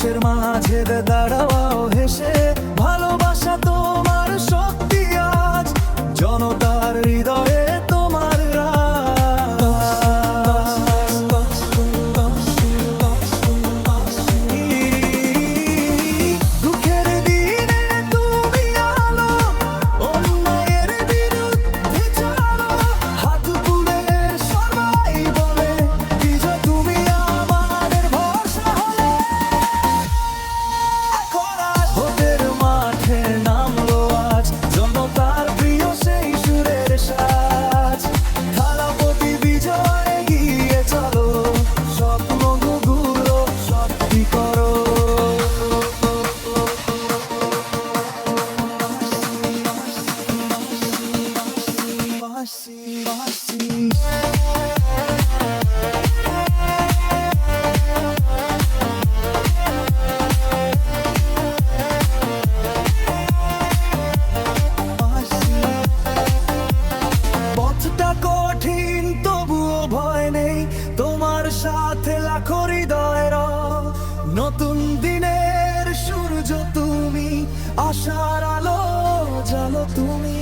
মানুষের মাঝে দাঁড়াও হেসে, ভালোবাসা তোমার শক্তি আজ, জনতার হৃদয়ে তোমার দুঃখের দিনে তুমি আলো, অন্যায়ের বিরুদ্ধে চলো, হাত তুলে সবাই বলে বিজয় তুমি আমাদের ভরসা হলে। ভোটের মাঠে নামলো আজ, জনতার প্রিয় সেই সুরের সাজ, থালাপতি বিজয় এগিয়ে চলো, স্বপ্নগুলো সত্যি করো। পথটা কঠিন তবুও ভয় নেই, তোমার সাথে লাখো হৃদয়ের নতুন দিনের সূর্য তুমি, আশার আলো জালো তুমি।